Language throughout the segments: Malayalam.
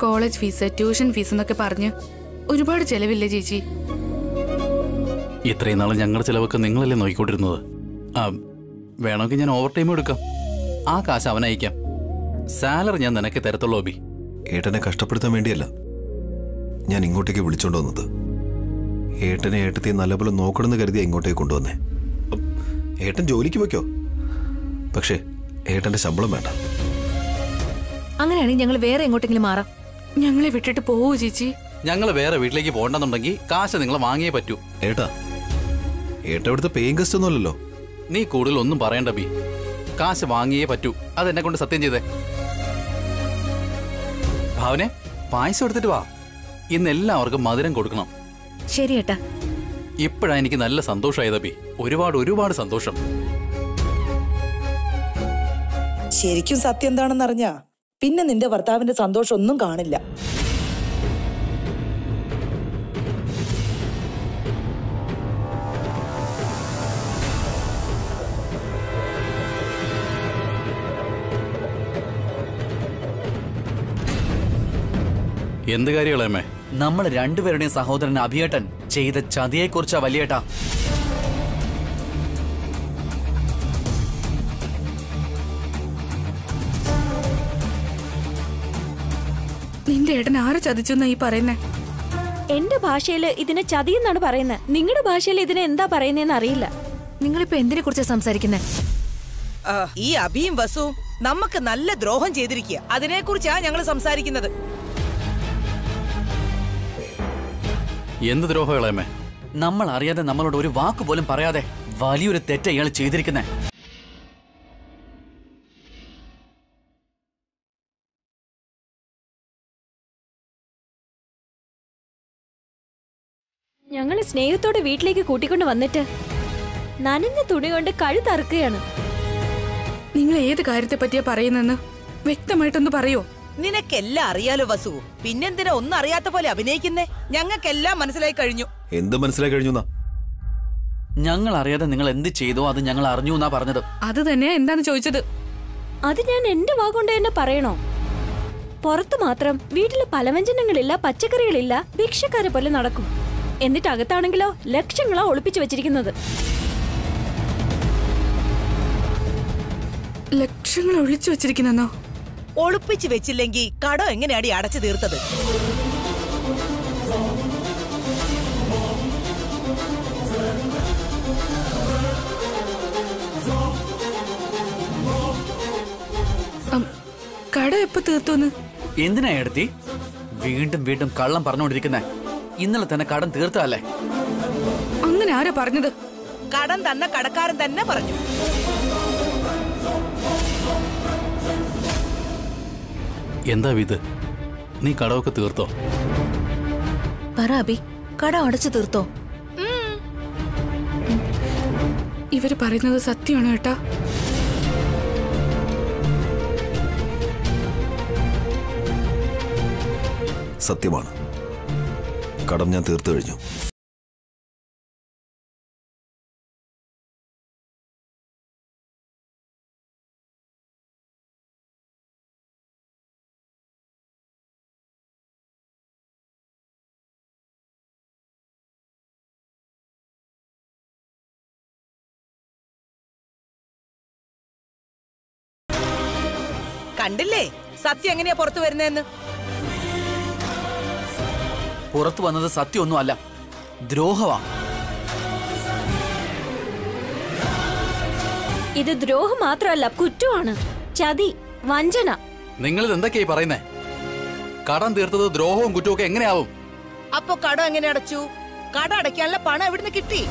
കോളേജ് ഫീസ്, ട്യൂഷൻ ഫീസ് എന്നൊക്കെ പറഞ്ഞ് ഒരുപാട് ചെലവില്ലേ ചേച്ചി? ഇത്രയും നാളെ ഞങ്ങളുടെ ചിലവൊക്കെ നിങ്ങളല്ലേ നോക്കിക്കൊണ്ടിരുന്നത്. വേണമെങ്കിൽ ഞാൻ ഓവർ ടൈം എടുക്കാം. ആ കാശ് അവനയക്കാം. സാലറി ഞാൻ നിനക്ക് തരത്തുള്ളൂ അബി. ഏട്ടനെ കഷ്ടപ്പെടുത്താൻ വേണ്ടിയല്ല ഞാൻ ഇങ്ങോട്ടേക്ക് വിളിച്ചോണ്ട് വന്നത്. ഏട്ടനെ ഏട്ടത്തെ നല്ലപോലെ നോക്കണമെന്ന് കരുതിയാ ഇങ്ങോട്ടേക്ക് കൊണ്ടുവന്നേ. ഏട്ടൻ ജോലിക്ക് പോയിക്കോ, പക്ഷേ ഏട്ടന്റെ ശമ്പളം വേണ്ട. അങ്ങനെയാണെങ്കിൽ ഞങ്ങൾ വേറെ എങ്ങോട്ടെങ്കിലും മാറാം. ഞങ്ങളെ വിട്ടിട്ട് പോവൂ ചേച്ചി. ഞങ്ങൾ വേറെ വീട്ടിലേക്ക് പോകണ്ടെന്നുണ്ടെങ്കിൽ കാശ് നിങ്ങൾ വാങ്ങിയേ പറ്റൂ. ഏട്ടാ ഇവിടുത്തെ പേയിങ് ഗസ്റ്റ് ഒന്നുമല്ലല്ലോ. നീ കൂടുതൽ ഒന്നും പറയണ്ട ബി. കാശ് വാങ്ങിയേ പറ്റൂ. അതെന്നെ കൊണ്ട് സത്യം ചെയ്തേ. ഭാവനെ, പായസം എടുത്തിട്ട് വാ. ഇന്ന് എല്ലാവർക്കും മധുരം കൊടുക്കണം. ശരി ഏട്ടാ. ഇപ്പോഴാ എനിക്ക് നല്ല സന്തോഷമായത് ബി. ഒരുപാട് സന്തോഷം. ശരിക്കും സത്യം എന്താണെന്നറിഞ്ഞാ പിന്നെ നിന്റെ ഭർത്താവിന്റെ സന്തോഷം ഒന്നും കാണില്ല. എന്ത് കാര്യങ്ങളേമേ? നമ്മൾ രണ്ടുപേരുടെയും സഹോദരൻ അഭിയേട്ടൻ ചെയ്ത ചതിയെക്കുറിച്ചാ വലിയേട്ടാ. നിന്റെ ഏട്ടൻ ആരെ ചതിച്ചെന്നാ ഈ പറയുന്നേ? എന്റെ ഭാഷയില് ഇതിനെ ചതിയെന്നാണ് പറയുന്നത്. നിങ്ങളുടെ ഭാഷയിൽ ഇതിനെ എന്താ പറയുന്നതെന്ന് അറിയില്ല. നിങ്ങളിപ്പോ എന്തിനെ കുറിച്ചാ സംസാരിക്കുന്നേ? ഈ അഭിയും വസുവും നമുക്ക് നല്ല ദ്രോഹം ചെയ്തിരിക്കുക. അതിനെക്കുറിച്ചാ ഞങ്ങൾ സംസാരിക്കുന്നത്. എന്ത് ദ്രോഹങ്ങളേമേ? നമ്മൾ അറിയാതെ നമ്മളോട് ഒരു വാക്ക് പോലും പറയാതെ വലിയൊരു തെറ്റ ഇയാൾ ചെയ്തിരിക്കുന്നേ. ഞങ്ങള് സ്നേഹത്തോടെ വീട്ടിലേക്ക് കൂട്ടിക്കൊണ്ട് വന്നിട്ട് നനഞ്ഞ തുണി കൊണ്ട് കഴുത്തറുക്കുകയാണ്. നിങ്ങൾ ഏത് കാര്യത്തെ പറ്റിയാ പറയുന്നെന്ന് വ്യക്തമായിട്ടൊന്ന് പറയോ? നിനക്കെല്ലാം അറിയാലോ വസു. പിന്നെന്തിനാ ഒന്നും അറിയാത്ത പോലെ അഭിനയിക്കുന്നേ? ഞങ്ങൾക്കെല്ലാം മനസ്സിലായി കഴിഞ്ഞു. എന്ത് മനസ്സിലായി കഴിഞ്ഞു? ഞങ്ങൾ അറിയാതെ നിങ്ങൾ എന്ത് ചെയ്തോ അത് ഞങ്ങൾ അറിഞ്ഞു എന്നാ പറഞ്ഞത്. അത് തന്നെ എന്താന്ന് ചോദിച്ചത്. അത് ഞാൻ എന്റെ വാഗൊണ്ട് തന്നെ പറയണോ? പുറത്തു മാത്രം വീട്ടില് പലവ്യഞ്ജനങ്ങളില്ല, പച്ചക്കറികളില്ല, ഭിക്ഷക്കാരെ പോലെ നടക്കും. എന്നിട്ട് അകത്താണെങ്കിലോ ലക്ഷങ്ങളാ ഒളിപ്പിച്ചു വെച്ചിരിക്കുന്നത്. ലക്ഷങ്ങൾ ഒളിച്ചു വെച്ചിരിക്കുന്നോ? ഒളിപ്പിച്ചു വെച്ചില്ലെങ്കിൽ കടം എങ്ങനെയാടി അടച്ചു തീർത്തത്? കട എപ്പോ തീർത്തോന്ന്? എന്തിനാ എടുത്തി വീണ്ടും കള്ളം പറഞ്ഞുകൊണ്ടിരിക്കുന്നേ? ഇന്നലെ തന്നെ കടം തീർത്തല്ലേ? അങ്ങനെ ആരാ പറഞ്ഞത്? കടം തന്ന കടക്കാരൻ തന്നെ പറഞ്ഞു. എന്താ ഇത്? നീ കടമൊക്കെ തീർത്തോ? പറ അബി, കട അടച്ചു തീർത്തോ? ഇവര് പറയുന്നത് സത്യമാണോ ഏട്ടാ? സത്യമാണ്. കടം ഞാൻ തീർത്തു കഴിഞ്ഞു. കണ്ടില്ലേ സത്യം എങ്ങനെയാ പുറത്തു വരുന്നതെന്ന്? പുറത്തു വന്നത് സത്യമൊന്നും അല്ല, ദ്രോഹമാ. ഇത് ദ്രോഹം മാത്രമല്ല, കുറ്റമാണ്. ചതി, വഞ്ചന. നിങ്ങളിത് എന്തൊക്കെയായി പറയുന്നേ? കടം തീർത്തത് ദ്രോഹവും കുറ്റവും ഒക്കെ എങ്ങനെയാവും? അപ്പൊ കടം എങ്ങനെ അടച്ചു? കട അടയ്ക്കാനുള്ള പണം എവിടുന്ന് കിട്ടി?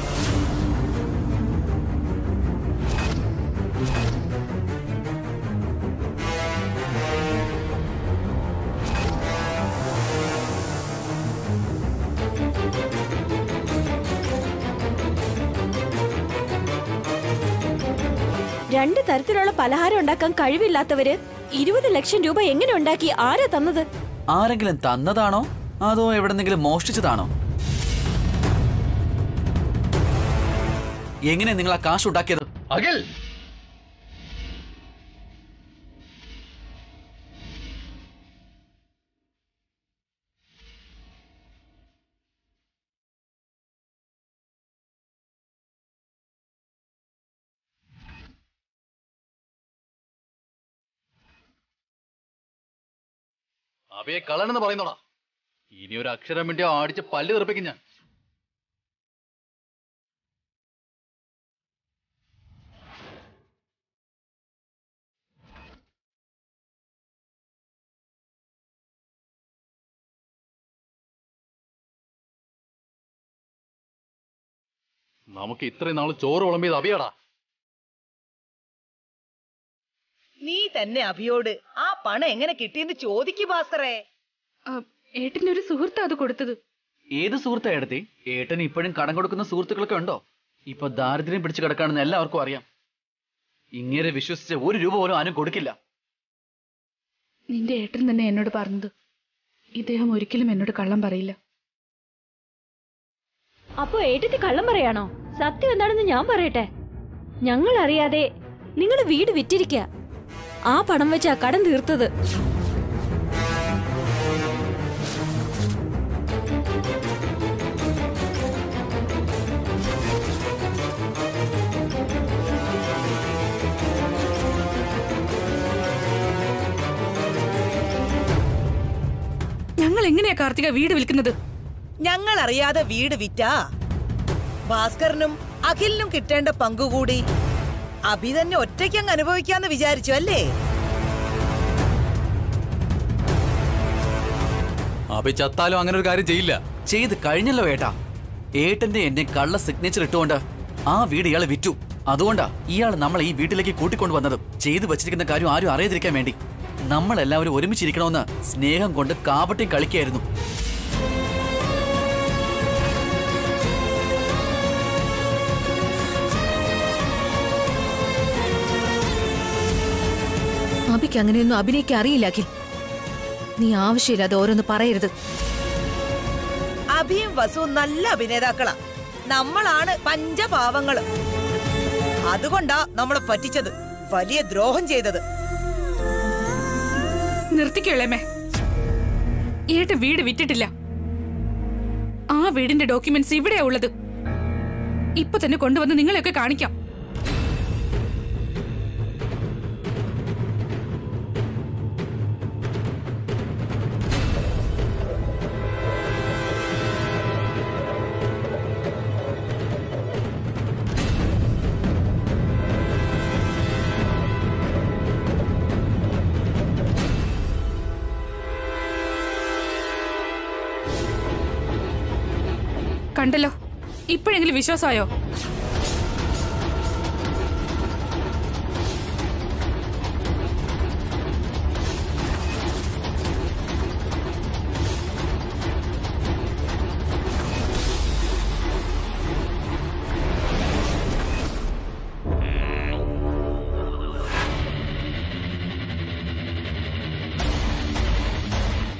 രണ്ട് തരത്തിലുള്ള പലഹാരം ഉണ്ടാക്കാൻ കഴിവില്ലാത്തവര് 20 ലക്ഷം രൂപ എങ്ങനെ ഉണ്ടാക്കി? ആരാ തന്നത്? ആരെങ്കിലും തന്നതാണോ അതോ എവിടെന്നെങ്കിലും മോഷ്ടിച്ചതാണോ? എങ്ങനെ നിങ്ങൾ ആ കാശ് ഉണ്ടാക്കിയത്? അഖിൽ, അബിയെ കള്ളനെന്ന് പറയുന്നോടാ. ഇനി ഒരു അക്ഷരം വേണ്ടി അടിച്ച് പല്ല് തെറിപ്പിക്കും ഞാൻ. നമുക്ക് ഇത്രയും നാള് ചോറ് വിളമ്പിയത് അബിയാടാ. നീ തന്നെ അഭിയോട് ആ പണം എങ്ങനെ കിട്ടിയെന്ന് ചോദിക്കു ഭാസ്കറേ. ഏട്ടന്റെ ഒരു സുഹൃത്ത് അത് കൊടുത്തത്. ഏത് സുഹൃത്താ ഏടത്തി? ഏട്ടന് ഇപ്പോഴും കടം കൊടുക്കുന്ന സുഹൃത്തുക്കളൊക്കെ ഉണ്ടോ? ഇപ്പൊ ദാരിദ്ര്യം പിടിച്ചു കിടക്കാണെന്ന് എല്ലാവർക്കും അറിയാം. ഇങ്ങനെ വിശ്വസിച്ച് 1 രൂപ പോലും ആരും കൊടുക്കില്ല. നിന്റെ ഏട്ടൻ തന്നെ എന്നോട് പറഞ്ഞത്. ഇദ്ദേഹം ഒരിക്കലും എന്നോട് കള്ളം പറയില്ല. അപ്പൊ ഏട്ടത്തി കള്ളം പറയാണോ? സത്യം എന്താണെന്ന് ഞാൻ പറയട്ടെ. ഞങ്ങൾ അറിയാതെ നിങ്ങളുടെ വീട് വിറ്റിരിക്കുക. ആ പണം വെച്ചാ കടം തീർത്തത്. ഞങ്ങൾ എങ്ങനെയാ കാർത്തിക വീട് വിൽക്കുന്നത്? ഞങ്ങൾ അറിയാതെ വീട് വിറ്റാ ഭാസ്കറിനും അഖിലിനും കിട്ടേണ്ട പങ്കുകൂടി അഭി തന്നെ ഒറ്റയ്ക്കങ്ങ് അനുഭവിക്കാന്ന് വിചാരിച്ചു അല്ലേ? അബി ചത്താലും അങ്ങനെ ഒരു കാര്യം ചെയ്യില്ല. ചെയ്ത് കഴിഞ്ഞല്ലോ ഏട്ടാ. ഏട്ടന്റെ എന്നെ കള്ള സിഗ്നേച്ചർ ഇട്ടുകൊണ്ട് ആ വീട് ഇയാളെ വിറ്റു. അതുകൊണ്ടാ ഇയാൾ നമ്മളെ ഈ വീട്ടിലേക്ക് കൂട്ടിക്കൊണ്ടുവന്നത്. ചെയ്തു വച്ചിരിക്കുന്ന കാര്യം ആരും അറിയാതിരിക്കാൻ വേണ്ടി. നമ്മളെല്ലാവരും ഒരുമിച്ചിരിക്കണമെന്ന് സ്നേഹം കൊണ്ട് കാപട്യം കളിക്കായിരുന്നു. അബിക്ക് അങ്ങനെയൊന്നും അഭിനയിക്കാൻ അറിയില്ല അഖിൽ. നീ ആവശ്യമില്ലാതെ ഓരോന്ന് പറയരുത്. അഭിയും വസുവും നല്ല അഭിനേതാക്കളാ. നമ്മളാണ് പഞ്ചപാവങ്ങള്. അതുകൊണ്ടാ നമ്മളെ പറ്റിച്ചത്, വലിയ ദ്രോഹം ചെയ്തത്. നിർത്തിക്കോളേമേ. ഏട്ടൻ വീട് വിറ്റിട്ടില്ല. ആ വീടിന്റെ ഡോക്യുമെന്റ്സ് ഇവിടെയാ ഉള്ളത്. ഇപ്പൊ തന്നെ കൊണ്ടുവന്ന് നിങ്ങളെയൊക്കെ കാണിക്കാം. കണ്ടല്ലോ, ഇപ്പോഴെങ്കിലും വിശ്വാസമായോ?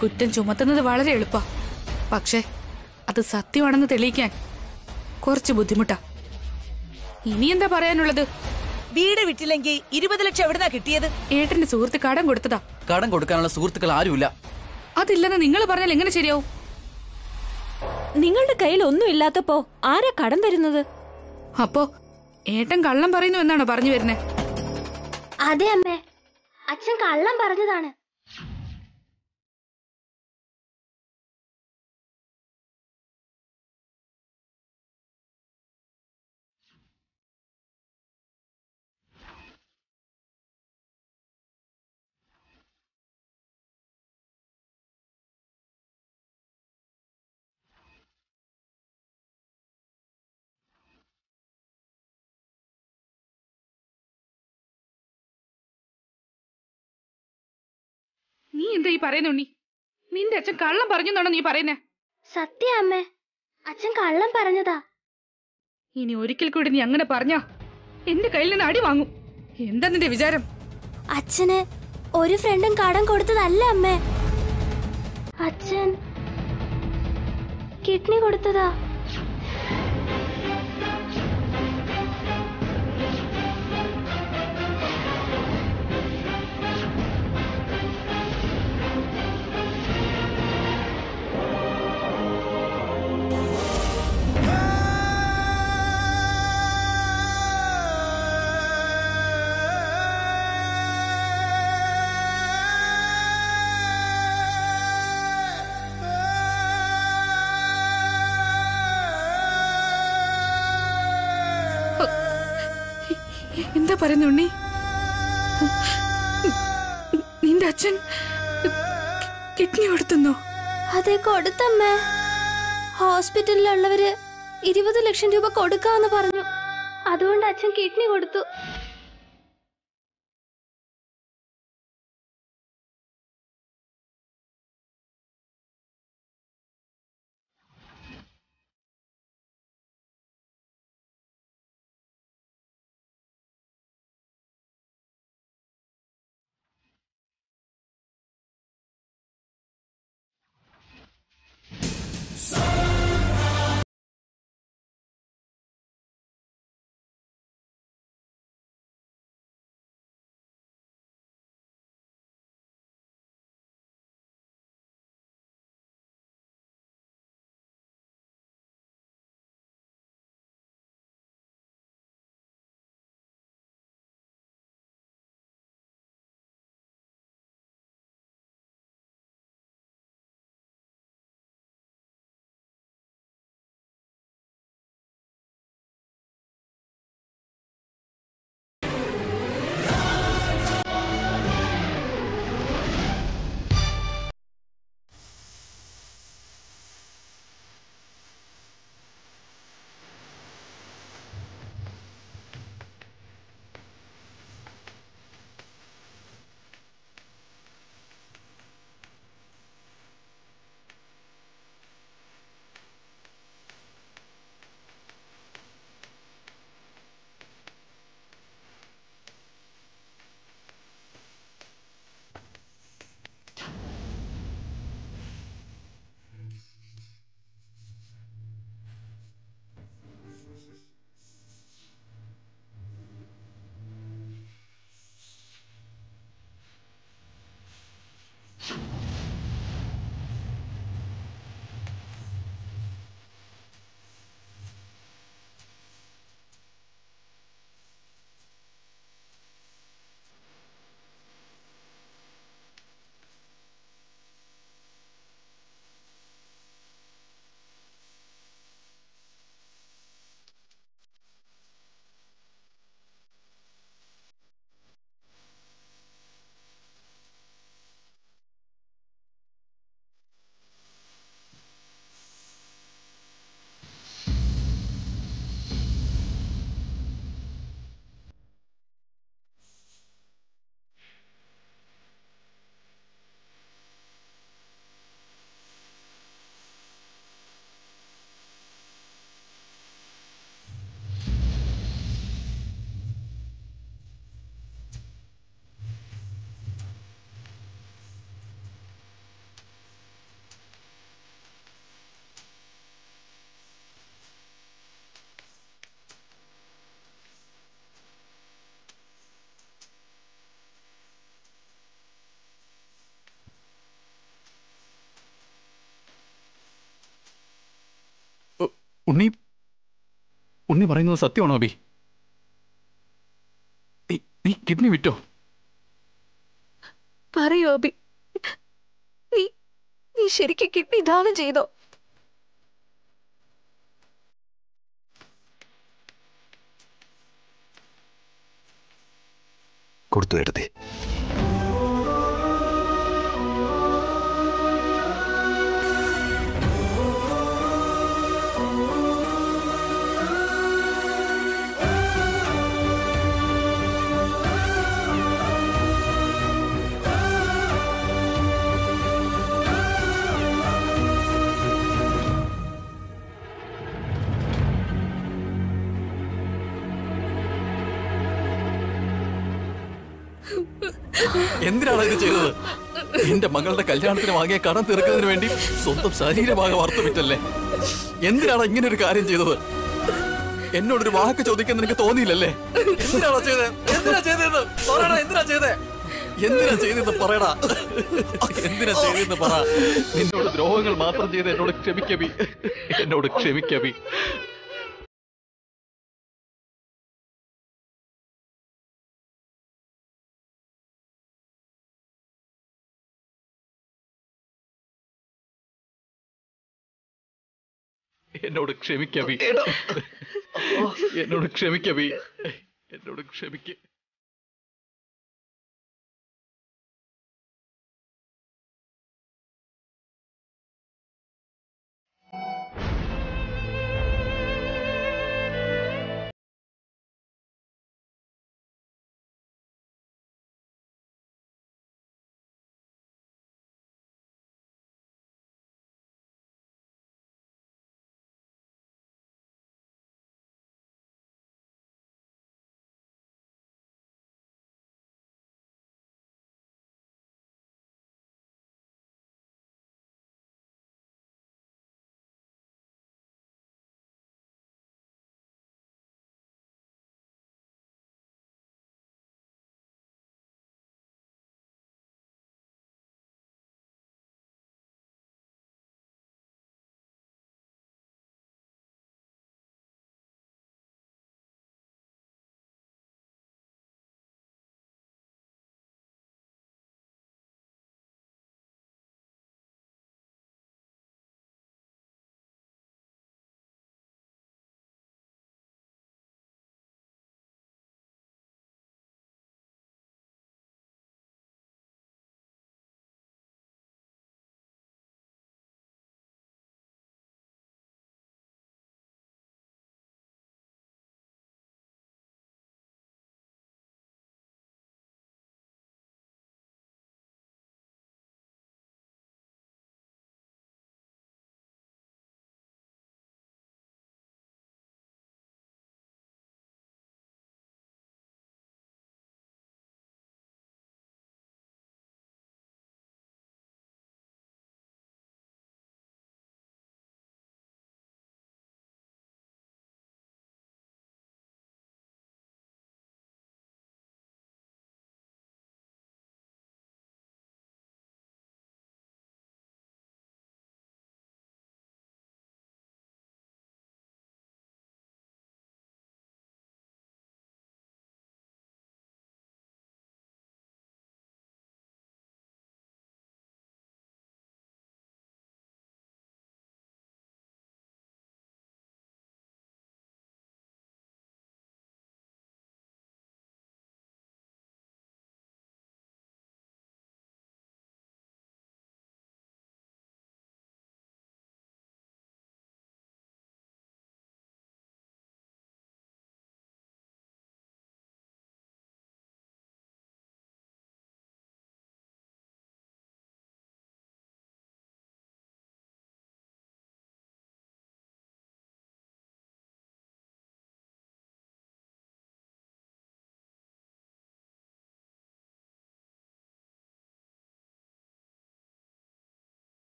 കുറ്റം ചുമത്തുന്നത് വളരെ എളുപ്പാ. പക്ഷേ അത് സത്യമാണെന്ന് തെളിയിക്കാൻ കുറച്ച് ബുദ്ധിമുട്ടാ. ഇനി എന്താ പറയാനുള്ളത്? വീട് വിറ്റില്ലെങ്കിൽ 20 ലക്ഷം എവിടുന്നാ കിട്ടിയത്? ഏട്ടന്റെ സുഹൃത്ത് കടം കൊടുത്തതാ. കടം കൊടുക്കാനുള്ള സുഹൃത്തുക്കൾ ആരുമില്ല. അതില്ലെന്ന് നിങ്ങൾ പറഞ്ഞാൽ എങ്ങനെ ശരിയാവും? നിങ്ങളുടെ കയ്യിൽ ഒന്നും ഇല്ലാത്തപ്പോ ആരാ കടം തരുന്നത്? അപ്പോ ഏട്ടൻ കള്ളം പറയുന്നു എന്നാണോ പറഞ്ഞു വരുന്നേ? അതെ അമ്മേ, അച്ഛൻ കള്ളം പറഞ്ഞതാണ്. നീ എന്താ ഈ പറയുന്ന ഉണ്ണി? നിന്റെ അച്ഛൻ കള്ളം പറഞ്ഞെന്നാണോ നീ പറയുന്നേ? സത്യം അമ്മേ, അച്ഛൻ കള്ളം പറഞ്ഞതാ. ഇനി ഒരിക്കൽ കൂടി നീ അങ്ങനെ പറഞ്ഞാ എന്റെ കയ്യിൽ നിന്ന് അടി വാങ്ങും. എന്താ നിന്റെ വിചാരം? അച്ഛന് ഒരു ഫ്രണ്ടും കടം കൊടുത്തതല്ല അമ്മേ. അച്ഛൻ കിഡ്നി കൊടുത്തതാ. എന്താ പറയുന്ന ഉണ്ണി? നിന്റെ അച്ഛൻ കിഡ്നി കൊടുത്തുന്നോ? അതെ, കൊടുത്തമ്മേ. ഹോസ്പിറ്റലിലുള്ളവര് 20 ലക്ഷം രൂപ കൊടുക്കാന്ന് പറഞ്ഞു. അതുകൊണ്ട് അച്ഛൻ കിഡ്നി കൊടുത്തു. ഉണ്ണി പറയുന്നത് സത്യമാണോ അബി? നീ കിഡ്നി വിറ്റോ? പറയൂ അബി, നീ ശരിക്കും കിഡ്നി ദാനം ചെയ്തോ? കൊടുത്തു എടുത്തേ. എന്തിനാണ് ഇത് ചെയ്തത്? എന്റെ മകളുടെ കല്യാണത്തിന് വാങ്ങിയ കടം തീർക്കുന്നതിന് വേണ്ടി സ്വന്തം ശരീരമാകെ വാർത്തുവിറ്റല്ലേ? എന്തിനാണ് ഇങ്ങനെ ഒരു കാര്യം ചെയ്തത്? എന്നോടൊരു വാക്ക് ചോദിക്കാൻ നിനക്ക് തോന്നിയില്ലല്ലേ? എന്തിനാണോ ചെയ്തത്? എന്തിനാ ചെയ്തത്? പറയടാ, എന്തിനാ ചെയ്തേ? എന്തിനാ ചെയ്തെന്ന് പറയടാ. എന്തിനാ ചെയ്തെന്ന് പറ. നിന്നോട് ദ്രോഹങ്ങൾ മാത്രം ചെയ്ത് എന്നോട് ക്ഷമിക്കബി, എന്നോട് ക്ഷമിക്കബി. എന്നോട് ക്ഷമിക്കബി, എന്നോട് ക്ഷമിക്കബി. എന്നോട് ക്ഷമിക്ക്.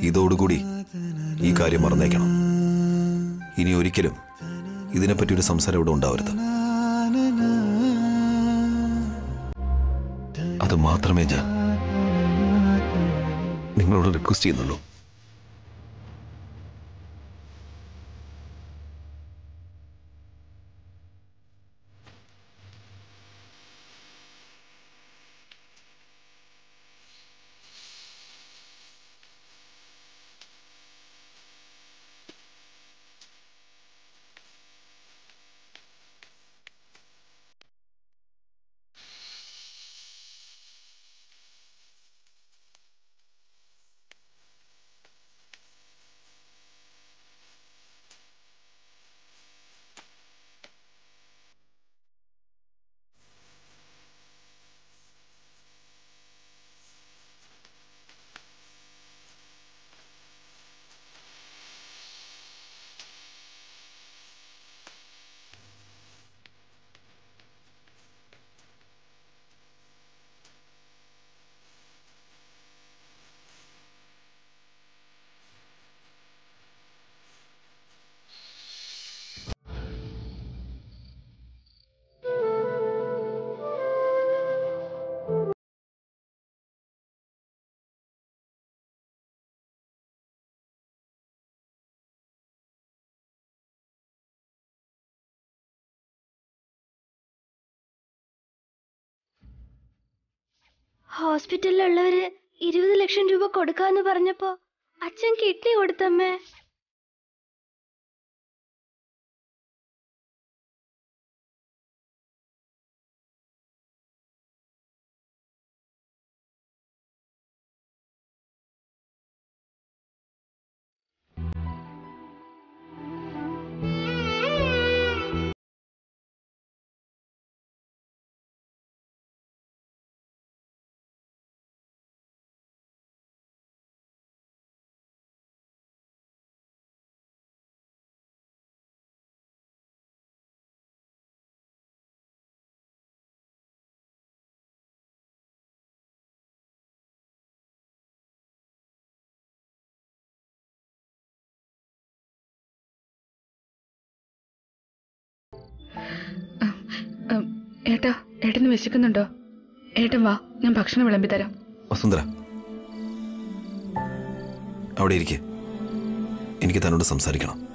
ഇതോടുകൂടി ഈ കാര്യം മറന്നേക്കണം. ഇനി ഒരിക്കലും ഇതിനെപ്പറ്റി ഒരു സംസാരം ഇവിടെ ഉണ്ടാവരുത്. അത് മാത്രമേ ഞാൻ നിങ്ങളോട് റിക്വസ്റ്റ് ചെയ്യുന്നുള്ളൂ. ഹോസ്പിറ്റലിലുള്ളവര് 20 ലക്ഷം രൂപ കൊടുക്കാന്ന് പറഞ്ഞപ്പോ അച്ഛൻ കിഡ്നി കൊടുത്തമ്മേ. ഏട്ടാ, ഏട്ടന് വിശക്കുന്നുണ്ടോ? ഏട്ടൻ വാ, ഞാൻ ഭക്ഷണം വിളമ്പി തരാം. വസുന്ധര, അവിടെ ഇരിക്കെ, എനിക്ക് തന്നോട് സംസാരിക്കണം.